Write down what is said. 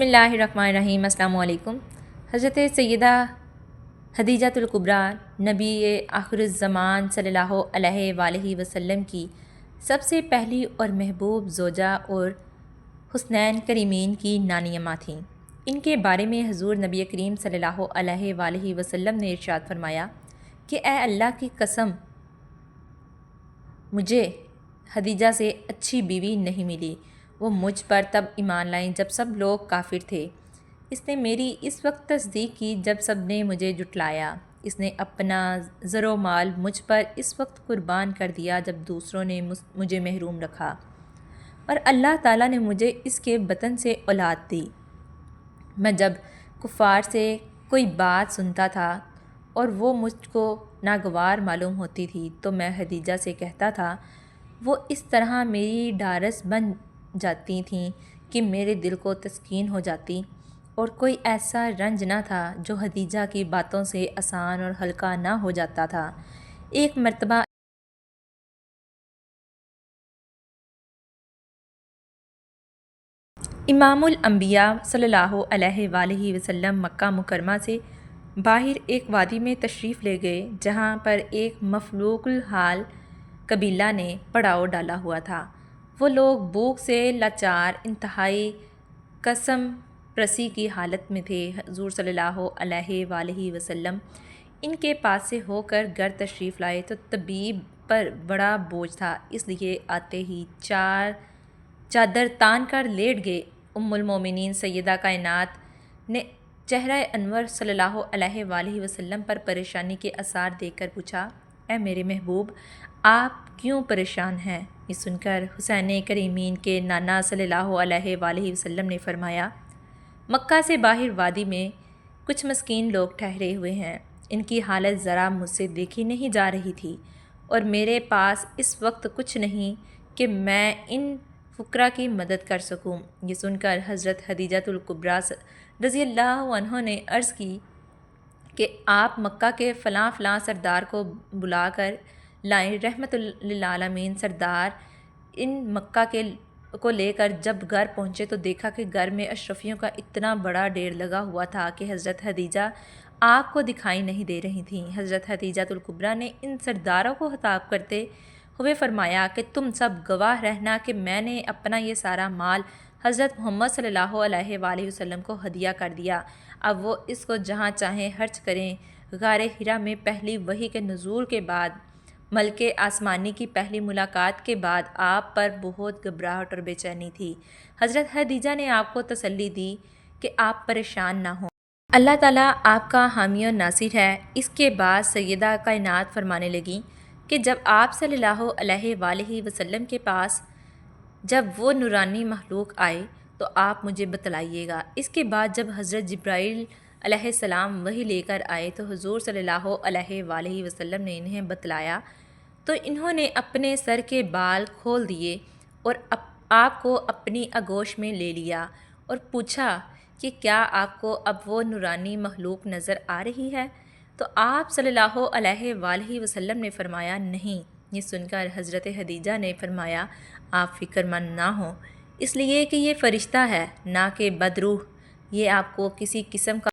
بسم اللہ الرحمن الرحیم۔ السلام علیکم۔ حضرت سیدہ خدیجۃ الکبریٰ نبی آخر الزمان صلی اللہ علیہ وآلہ وسلم کی سب سے پہلی اور محبوب زوجہ اور حسنین کریمین کی نانی اماں تھیں۔ ان کے بارے میں حضور نبی کریم صلی اللہ علیہ وآلہ وسلم نے ارشاد فرمایا کہ اے اللہ کی قسم، مجھے خدیجہ سے اچھی بیوی نہیں ملی۔ وہ مجھ پر تب ایمان لائیں جب سب لوگ کافر تھے۔ اس نے میری اس وقت تصدیق کی جب سب نے مجھے جھٹلایا۔ اس نے اپنا زر و مال مجھ پر اس وقت قربان کر دیا جب دوسروں نے مجھے محروم رکھا، اور اللہ تعالیٰ نے مجھے اس کے بطن سے اولاد دی۔ میں جب کفار سے کوئی بات سنتا تھا اور وہ مجھ کو ناگوار معلوم ہوتی تھی تو میں خدیجہ سے کہتا تھا، وہ اس طرح میری ڈھارس بن جاتی تھیں کہ میرے دل کو تسکین ہو جاتی، اور کوئی ایسا رنج نہ تھا جو خدیجہ کی باتوں سے آسان اور ہلکا نہ ہو جاتا تھا۔ ایک مرتبہ امام الانبیاء صلی اللہ علیہ وآلہ وسلم مکہ مکرمہ سے باہر ایک وادی میں تشریف لے گئے جہاں پر ایک مفلوج الحال قبیلہ نے پڑاؤ ڈالا ہوا تھا۔ وہ لوگ بھوک سے لاچار، انتہائی قسم پرسی کی حالت میں تھے۔ حضور صلی اللہ علیہ وآلہ وسلم ان کے پاس سے ہو کر گھر تشریف لائے تو طبیب پر بڑا بوجھ تھا، اس لیے آتے ہی چادر تان کر لیٹ گئے۔ ام المومنین سیدہ کائنات نے چہرہ انور صلی اللہ علیہ وآلہ وسلم پر پریشانی کے آثار دیکھ کر پوچھا، اے میرے محبوب، آپ کیوں پریشان ہیں؟ یہ سن کر حسین کریمین کے نانا صلی اللہ علیہ وآلہ وسلم نے فرمایا، مکہ سے باہر وادی میں کچھ مسکین لوگ ٹھہرے ہوئے ہیں، ان کی حالت ذرا مجھ سے دیکھی نہیں جا رہی تھی، اور میرے پاس اس وقت کچھ نہیں کہ میں ان فقراء کی مدد کر سکوں۔ یہ سن کر حضرت خدیجۃ الکبریٰ رضی اللہ عنہا نے عرض کی کہ آپ مکہ کے فلاں فلاں سردار کو بلا کر لائیں۔ رحمت للعالمین سردار ان مکہ کو لے کر جب گھر پہنچے تو دیکھا کہ گھر میں اشرفیوں کا اتنا بڑا ڈھیر لگا ہوا تھا کہ حضرت خدیجہ آپ کو دکھائی نہیں دے رہی تھیں۔ حضرت خدیجۃ الکبریٰ نے ان سرداروں کو خطاب کرتے ہوئے فرمایا کہ تم سب گواہ رہنا کہ میں نے اپنا یہ سارا مال حضرت محمد صلی اللہ علیہ وآلہ وسلم کو ہدیہ کر دیا، اب وہ اس کو جہاں چاہیں خرچ کریں۔ غار حرا میں پہلی وحی کے نزول کے بعد، ملک آسمانی کی پہلی ملاقات کے بعد آپ پر بہت گھبراہٹ اور بے چینی تھی۔ حضرت خدیجہ نے آپ کو تسلی دی کہ آپ پریشان نہ ہوں، اللہ تعالیٰ آپ کا حامی و ناصر ہے۔ اس کے بعد سیدہ کائنات فرمانے لگیں کہ جب آپ صلی اللہ علیہ وآلہ وسلم کے پاس جب وہ نورانی مخلوق آئے تو آپ مجھے بتلائیے گا۔ اس کے بعد جب حضرت جبرائیل علیہ السلام وحی لے کر آئے تو حضور صلی اللہ علیہ وآلہ وسلم نے انہیں بتلایا تو انہوں نے اپنے سر کے بال کھول دیے اور آپ کو اپنی آغوش میں لے لیا اور پوچھا کہ کیا آپ کو اب وہ نورانی مخلوق نظر آ رہی ہے؟ تو آپ صلی اللہ علیہ وآلہ وسلم نے فرمایا، نہیں۔ یہ سن کر حضرت خدیجہ نے فرمایا، آپ فکر مند نہ ہوں، اس لیے کہ یہ فرشتہ ہے، نہ کہ بدروح، یہ آپ کو کسی قسم کا